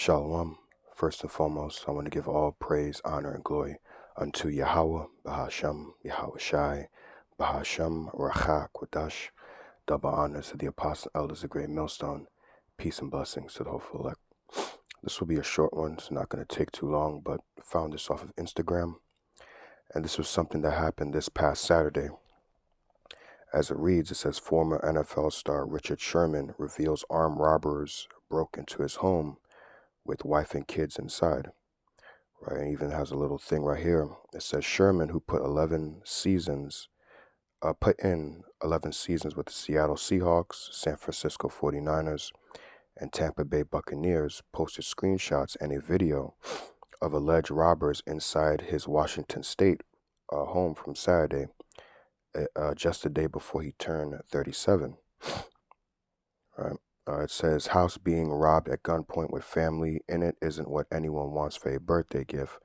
Shalom. First and foremost, I want to give all praise, honor, and glory unto Yahweh, Bahashem, Yahweh Shai, Bahashem, Racha, Kwadash. Double honors to the apostle elders of Great Millstone. Peace and blessings to the hopeful elect. This will be a short one. It's not going to take too long, but found this off of Instagram. And this was something that happened this past Saturday. As it reads, it says, former NFL star Richard Sherman reveals armed robbers broke into his home with wife and kids inside. Right, it even has a little thing right here. It says Sherman, who put in 11 seasons with the Seattle Seahawks, San Francisco 49ers, and Tampa Bay Buccaneers, posted screenshots and a video of alleged robbers inside his Washington State home from Saturday, just the day before he turned 37. Right. It says, house being robbed at gunpoint with family in it isn't what anyone wants for a birthday gift,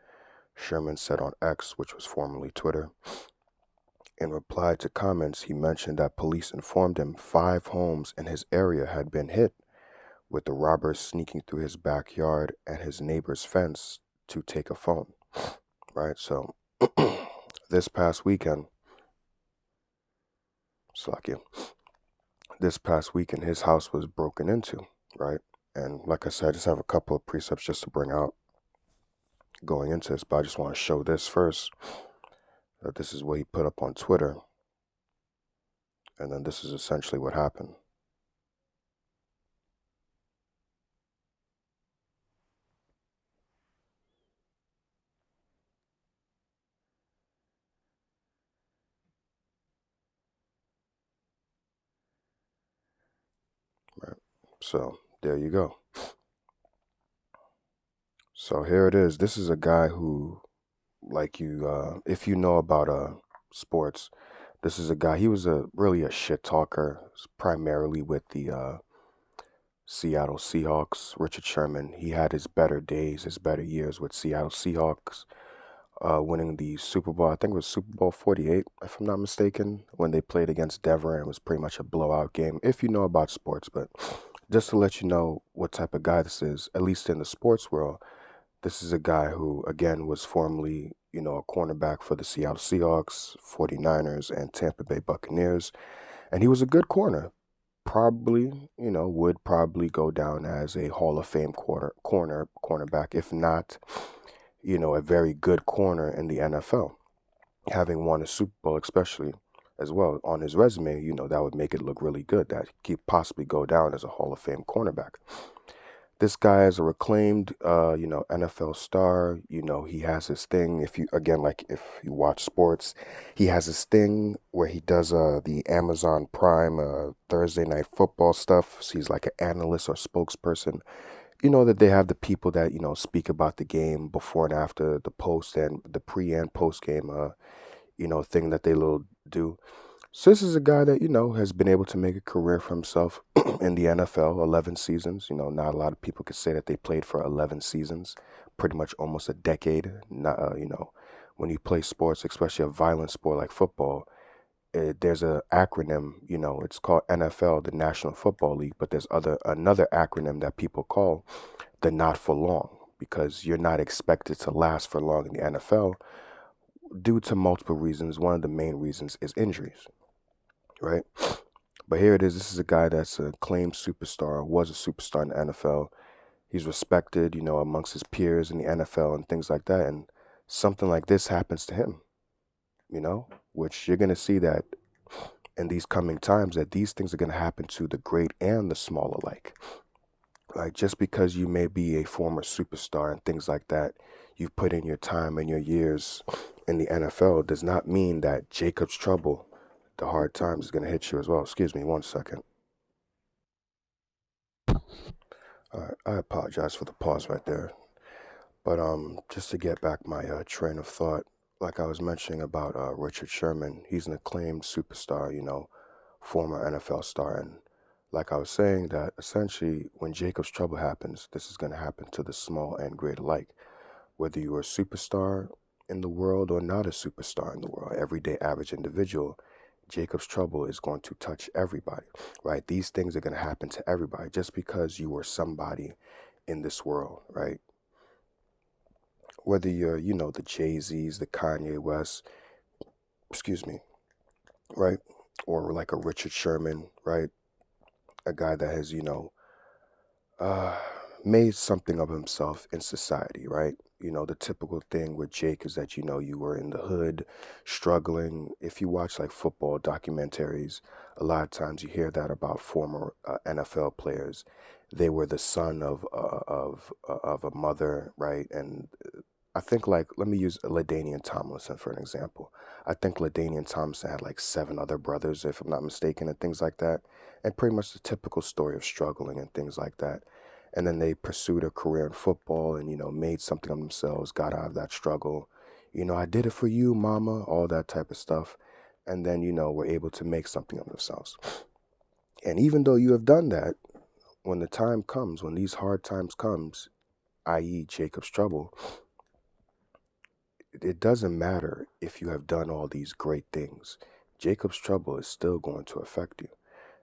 Sherman said on X, which was formerly Twitter. In reply to comments, he mentioned that police informed him 5 homes in his area had been hit, with the robbers sneaking through his backyard and his neighbor's fence to take a phone. Right, so this past weekend, his house was broken into, right? And like I said, I just have a couple of precepts just to bring out going into this, but I just want to show this first, that this is what he put up on Twitter, and then this is essentially what happened. Right, so there you go. So here it is. This is a guy who, if you know about sports, this is a guy. He was really a shit talker, primarily with the Seattle Seahawks. Richard Sherman. He had his better days, his better years with Seattle Seahawks, winning the Super Bowl. I think it was Super Bowl 48, if I'm not mistaken, when they played against Denver, and it was pretty much a blowout game. If you know about sports, but just to let you know what type of guy this is, at least in the sports world. This is a guy who, again, was formerly, a cornerback for the Seattle Seahawks, 49ers, and Tampa Bay Buccaneers. And he was a good corner. Probably, would probably go down as a Hall of Fame cornerback, if not, a very good corner in the NFL. Having won a Super Bowl, especially as well on his resume, that would make it look really good that he could possibly go down as a Hall of Fame cornerback. This guy is a reclaimed, NFL star. He has his thing. If you watch sports, he has his thing where he does the Amazon Prime Thursday Night Football stuff. So he's like an analyst or spokesperson. You know that they have the people that speak about the game before and after the post and the pre and post game, thing that they little do. So this is a guy that, has been able to make a career for himself in the NFL, 11 seasons. Not a lot of people could say that they played for 11 seasons, pretty much almost a decade. Not, when you play sports, especially a violent sport like football, there's a acronym, it's called NFL, the National Football League, but there's another acronym that people call the not for long, because you're not expected to last for long in the NFL due to multiple reasons. One of the main reasons is injuries. Right? But here it is. This is a guy that's a claimed superstar, was a superstar in the NFL. He's respected, amongst his peers in the NFL and things like that. And something like this happens to him, which you're going to see that in these coming times, that these things are going to happen to the great and the small alike. Like, just because you may be a former superstar and things like that, you've put in your time and your years in the NFL, does not mean that Jacob's trouble, the hard times, is going to hit you as well. Excuse me 1 second. All right, I apologize for the pause right there. But just to get back my train of thought, like I was mentioning about Richard Sherman, he's an acclaimed superstar, former NFL star. And like I was saying, that essentially when Jacob's trouble happens, this is going to happen to the small and great alike. Whether you're a superstar in the world or not a superstar in the world, everyday average individual, Jacob's trouble is going to touch everybody, right? These things are going to happen to everybody. Just because you were somebody in this world, right? Whether you're, the Jay-Z's, the Kanye West, excuse me, right? Or like a Richard Sherman, right? A guy that has, uh, made something of himself in society, right? The typical thing with Jake is that, you were in the hood, struggling. If you watch like football documentaries, a lot of times you hear that about former NFL players. They were the son of a mother, right? And I think, like, let me use LaDainian Tomlinson for an example. I think LaDainian Tomlinson had like seven other brothers, if I'm not mistaken, and things like that. And pretty much the typical story of struggling and things like that. And then they pursued a career in football and, made something of themselves, got out of that struggle. I did it for you, mama, all that type of stuff. And then, were able to make something of themselves. And even though you have done that, when the time comes, when these hard times comes, i.e. Jacob's trouble, it doesn't matter if you have done all these great things. Jacob's trouble is still going to affect you.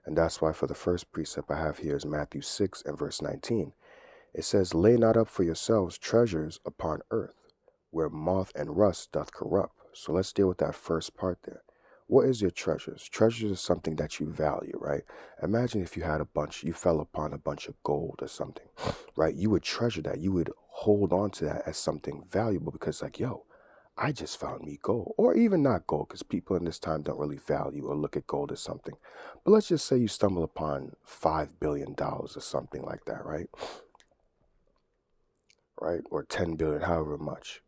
And that's why for the first precept I have here is Matthew 6 and verse 19. It says, lay not up for yourselves treasures upon earth, where moth and rust doth corrupt. So let's deal with that first part there. What is your treasures? Treasures is something that you value, right? Imagine if you had you fell upon a bunch of gold or something, right? You would treasure that. You would hold on to that as something valuable because, like, yo, I just found me gold. Or even not gold, because people in this time don't really value or look at gold as something. But let's just say you stumble upon $5 billion or something like that, right? Right? Or 10 billion, however much.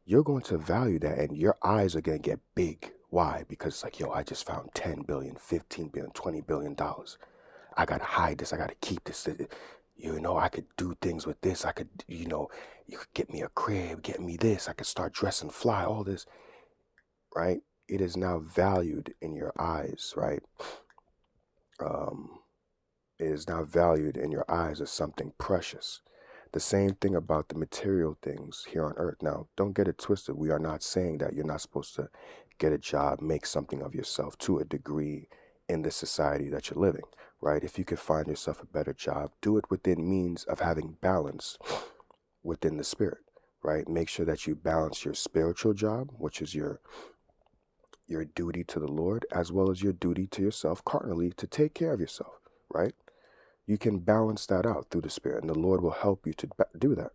You're going to value that and your eyes are going to get big. Why? Because it's like, yo, I just found 10 billion, 15 billion, $20 billion. I got to hide this. I got to keep this. I could do things with this. I could, you could get me a crib, get me this. I could start dressing fly, all this, right? It is now valued in your eyes, right? Um, it is now valued in your eyes as something precious. The same thing about the material things here on earth. Now, don't get it twisted. We are not saying that you're not supposed to get a job, make something of yourself to a degree in the society that you're living, right? If you could find yourself a better job, do it within means of having balance within the spirit, right? Make sure that you balance your spiritual job, which is your duty to the Lord, as well as your duty to yourself carnally to take care of yourself, right? You can balance that out through the Spirit, and the Lord will help you to do that.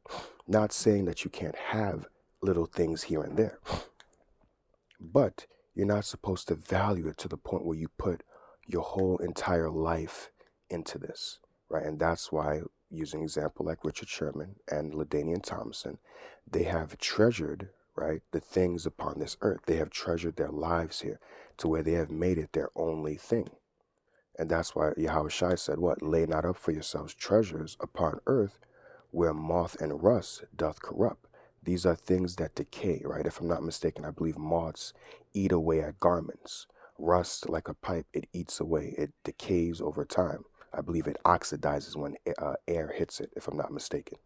Not saying that you can't have little things here and there, but you're not supposed to value it to the point where you put your whole entire life into this, right? And that's why, using an example like Richard Sherman and LaDainian Thompson, they have treasured, right, the things upon this earth. They have treasured their lives here to where they have made it their only thing. And that's why Yahweh Shai said, what? Lay not up for yourselves treasures upon earth where moth and rust doth corrupt. These are things that decay, right? If I'm not mistaken, I believe moths eat away at garments. Rust, like a pipe, it eats away. It decays over time. I believe it oxidizes when air hits it, if I'm not mistaken.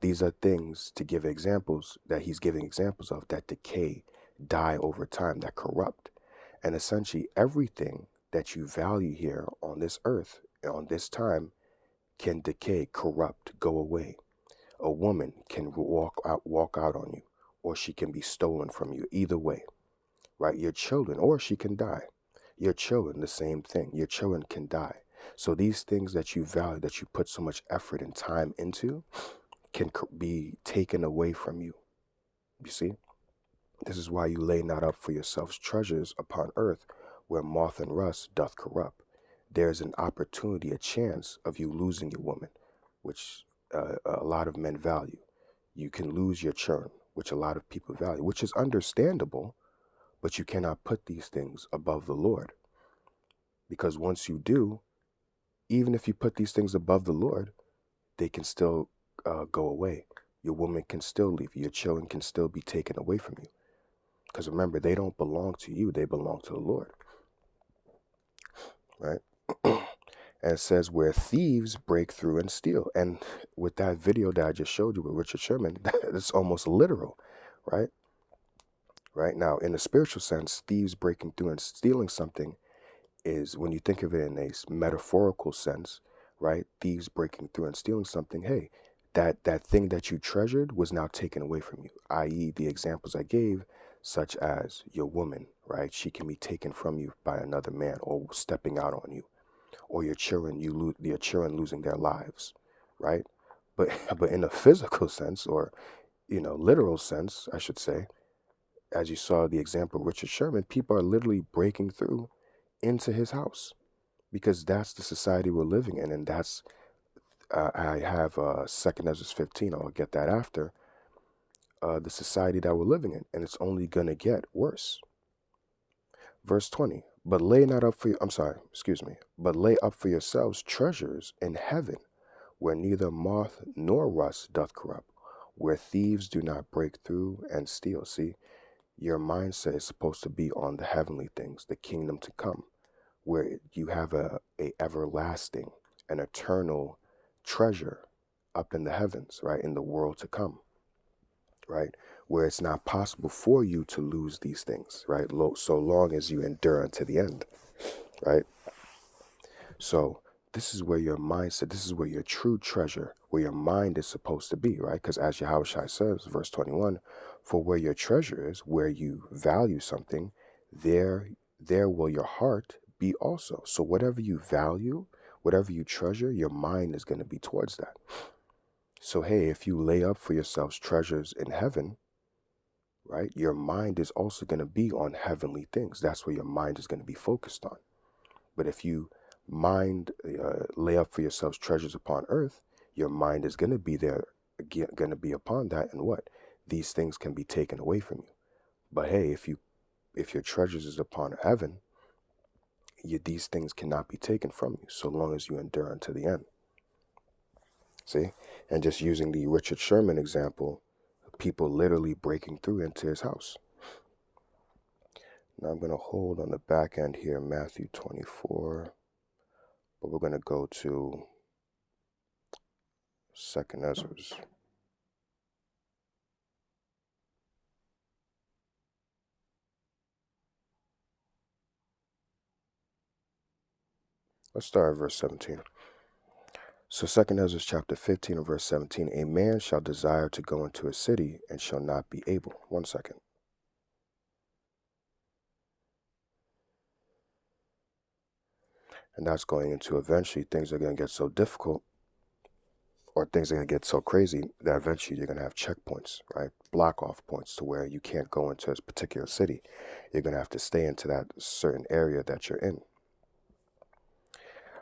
These are things to give examples that he's giving examples of that decay, die over time, that corrupt. And essentially everything that you value here on this earth, on this time, can decay, corrupt, go away. A woman can walk out on you, or she can be stolen from you. Either way, right? Your children, or she can die. Your children, the same thing. Your children can die. So these things that you value, that you put so much effort and time into, can be taken away from you. You see? This is why you lay not up for yourselves treasures upon earth, where moth and rust doth corrupt. There is an opportunity, a chance of you losing your woman, which a lot of men value. You can lose your churn, which a lot of people value, which is understandable, but you cannot put these things above the Lord. Because once you do, even if you put these things above the Lord, they can still go away. Your woman can still leave you. Your children can still be taken away from you. Because remember, they don't belong to you. They belong to the Lord. Right? And it says where thieves break through and steal. And with that video that I just showed you with Richard Sherman, that's almost literal, right? Right now, in the spiritual sense, thieves breaking through and stealing something is, when you think of it in a metaphorical sense, right? Thieves breaking through and stealing something, hey, that thing that you treasured was now taken away from you, i.e., the examples I gave, such as your woman, right? She can be taken from you by another man or stepping out on you, or your children, your children losing their lives, right? But but in a physical sense, or literal sense, I should say, as you saw the example of Richard Sherman, people are literally breaking through into his house because that's the society we're living in, and that's I have Second Ezra 15. I'll get that after the society that we're living in, and it's only gonna get worse. Verse 20. But lay not up for you. I'm sorry. Excuse me. But lay up for yourselves treasures in heaven, where neither moth nor rust doth corrupt, where thieves do not break through and steal. See, your mindset is supposed to be on the heavenly things, the kingdom to come, where you have a everlasting and eternal treasure up in the heavens, right, in the world to come, right, where it's not possible for you to lose these things, right, so long as you endure unto the end, right? So this is where your mindset, this is where your true treasure, where your mind is supposed to be, right? Because as Yahushua says, verse 21, for where your treasure is, where you value something, there will your heart be also. So whatever you value, whatever you treasure, your mind is going to be towards that. So hey, if you lay up for yourselves treasures in heaven, right, your mind is also going to be on heavenly things. That's where your mind is going to be focused on. But if you lay up for yourselves treasures upon earth, your mind is going to be there, going to be upon that, and what? These things can be taken away from you. But hey, if your treasures is upon heaven, these things cannot be taken from you so long as you endure unto the end. See? And just using the Richard Sherman example, people literally breaking through into his house. Now I'm going to hold on the back end here, Matthew 24, but we're going to go to Second Ezra's. Let's start at verse 17. So Second Ezra chapter 15 and verse 17, a man shall desire to go into a city and shall not be able. 1 second. And that's going into eventually things are going to get so difficult, or things are going to get so crazy that eventually you're going to have checkpoints, right? Block off points to where you can't go into a particular city. You're going to have to stay into that certain area that you're in.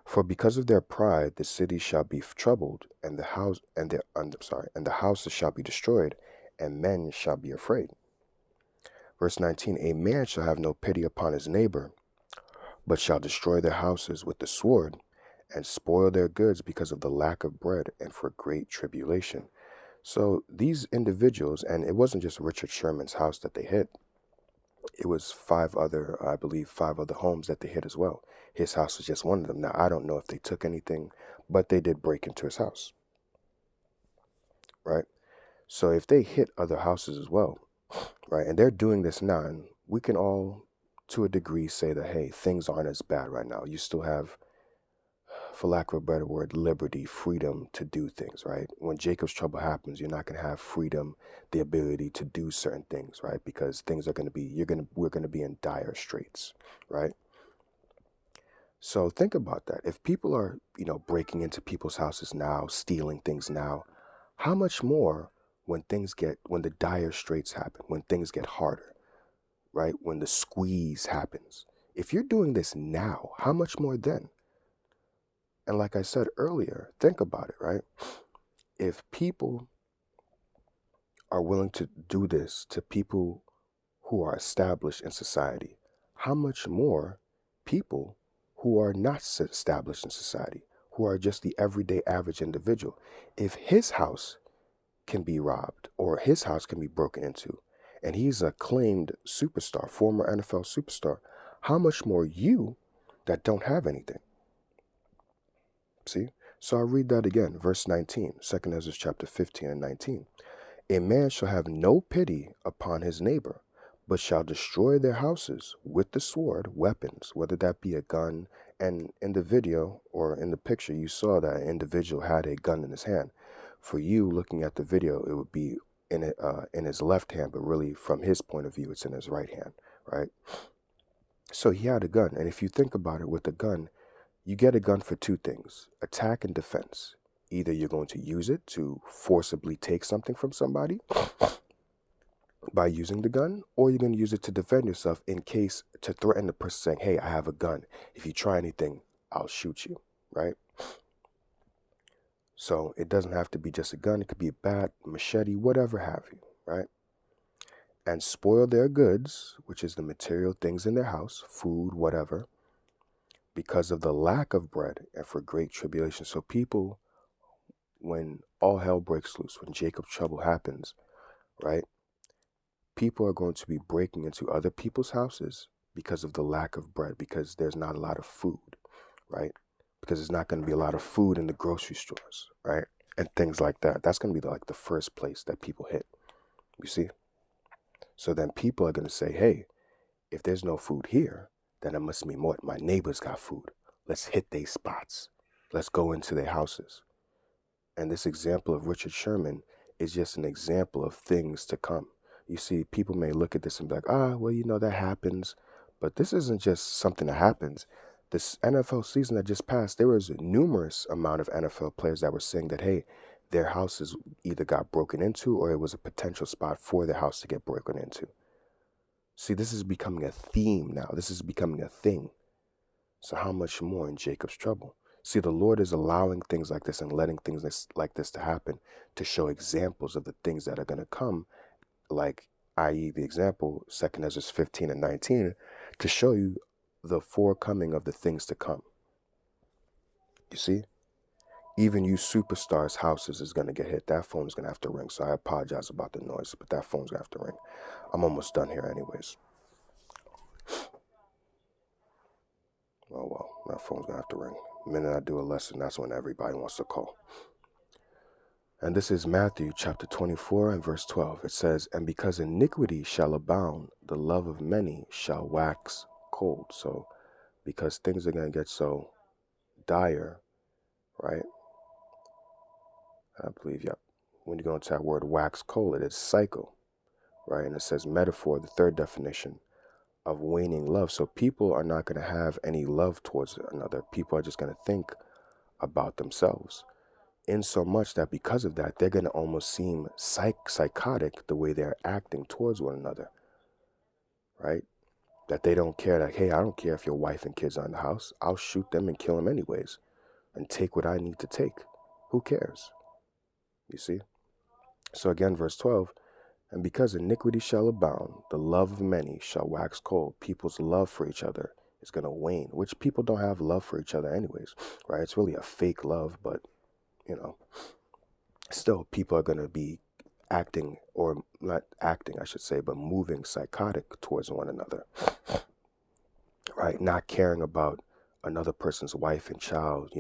For because of their pride, the city shall be troubled, and the houses shall be destroyed, and men shall be afraid. Verse 19, a man shall have no pity upon his neighbor, but shall destroy their houses with the sword, and spoil their goods because of the lack of bread and for great tribulation. So these individuals, and it wasn't just Richard Sherman's house that they hit, it was five other homes that they hit as well. His house was just one of them. Now, I don't know if they took anything, but they did break into his house, right? So if they hit other houses as well, right, and they're doing this now, and we can all, to a degree, say that, hey, things aren't as bad right now. You still have, for lack of a better word, liberty, freedom to do things, right? When Jacob's trouble happens, you're not going to have freedom, the ability to do certain things, right? Because things are going to be, we're going to be in dire straits, right? So think about that. If people are, breaking into people's houses now, stealing things now, how much more when the dire straits happen, when things get harder, right? When the squeeze happens. If you're doing this now, how much more then? And like I said earlier, think about it, right? If people are willing to do this to people who are established in society, how much more people who are not established in society, who are just the everyday average individual, if his house can be robbed or his house can be broken into, and he's a claimed superstar, former NFL superstar, how much more you that don't have anything? See? So I'll read that again. Verse 19, 2 Ezra chapter 15 and 19. A man shall have no pity upon his neighbor, but shall destroy their houses with the sword, weapons, whether that be a gun. And in the video or in the picture, you saw that an individual had a gun in his hand. For you looking at the video, it would be in his left hand, but really from his point of view, it's in his right hand, right? So he had a gun, and if you think about it, with a gun, you get a gun for two things: attack and defense. Either you're going to use it to forcibly take something from somebody by using the gun, or you're going to use it to defend yourself in case, to threaten the person saying, hey, I have a gun. If you try anything, I'll shoot you, right? So it doesn't have to be just a gun. It could be a bat, machete, whatever have you, right? And spoil their goods, which is the material things in their house, food, whatever, because of the lack of bread and for great tribulation. So people, when all hell breaks loose, when Jacob's trouble happens, right? People are going to be breaking into other people's houses because of the lack of bread, because there's not a lot of food, right? Because there's not going to be a lot of food in the grocery stores, right? And things like that. That's going to be like the first place that people hit, you see? So then people are going to say, hey, if there's no food here, then it must mean more. My neighbors got food. Let's hit their spots. Let's go into their houses. And this example of Richard Sherman is just an example of things to come. You see, people may look at this and be like, well, that happens. But this isn't just something that happens. This NFL season that just passed, there was a numerous amount of NFL players that were saying that, hey, their houses either got broken into or it was a potential spot for their house to get broken into. See, this is becoming a theme now. This is becoming a thing. So how much more in Jacob's trouble? See, the Lord is allowing things like this and letting things like this to happen to show examples of the things that are going to come, like, i.e. the example, 2 Ezra 15 and 19, to show you the forecoming of the things to come. You see? Even you superstars' houses is going to get hit. That phone is going to have to ring. So I apologize about the noise, but that phone's going to have to ring. I'm almost done here anyways. Oh, well, that phone's going to have to ring. The minute I do a lesson, that's when everybody wants to call. And this is Matthew chapter 24 and verse 12. It says, and because iniquity shall abound, the love of many shall wax cold. So because things are going to get so dire, right? I believe, yep. When you go into that word wax cold, it is cycle, right? And it says metaphor, the third definition of waning love. So people are not going to have any love towards another. People are just going to think about themselves. In so much that because of that, they're going to almost seem psychotic the way they're acting towards one another, right? That they don't care, like, hey, I don't care if your wife and kids are in the house. I'll shoot them and kill them anyways and take what I need to take. Who cares? You see? So again, verse 12, and because iniquity shall abound, the love of many shall wax cold. People's love for each other is going to wane, which people don't have love for each other anyways, right? It's really a fake love, but, still people are going to be acting, or not acting, I should say, but moving psychotic towards one another, right? Not caring about another person's wife and child,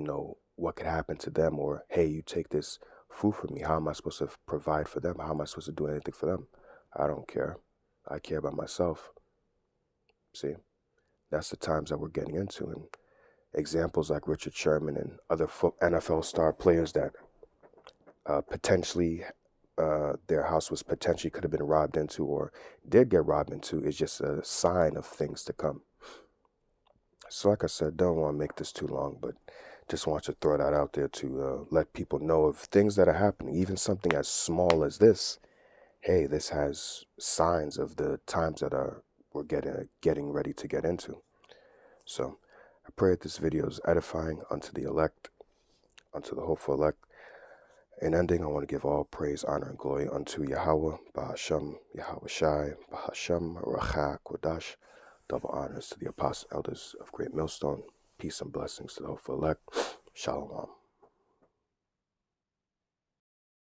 what could happen to them, or, hey, you take this food from me. How am I supposed to provide for them? How am I supposed to do anything for them? I don't care. I care about myself. See, that's the times that we're getting into. And examples like Richard Sherman and other NFL star players that potentially their house was potentially could have been robbed into or did get robbed into is just a sign of things to come. So like I said, don't want to make this too long, but just want to throw that out there to let people know of things that are happening, even something as small as this. Hey, this has signs of the times that we're getting ready to get into. So I pray that this video is edifying unto the elect, unto the hopeful elect. In ending, I want to give all praise, honor, and glory unto Yahweh, Bahashem, Yahweh Shai, Bahashem, Racha, Kodash. Double honors to the apostle elders of Great Millstone. Peace and blessings to the hopeful elect. Shalom.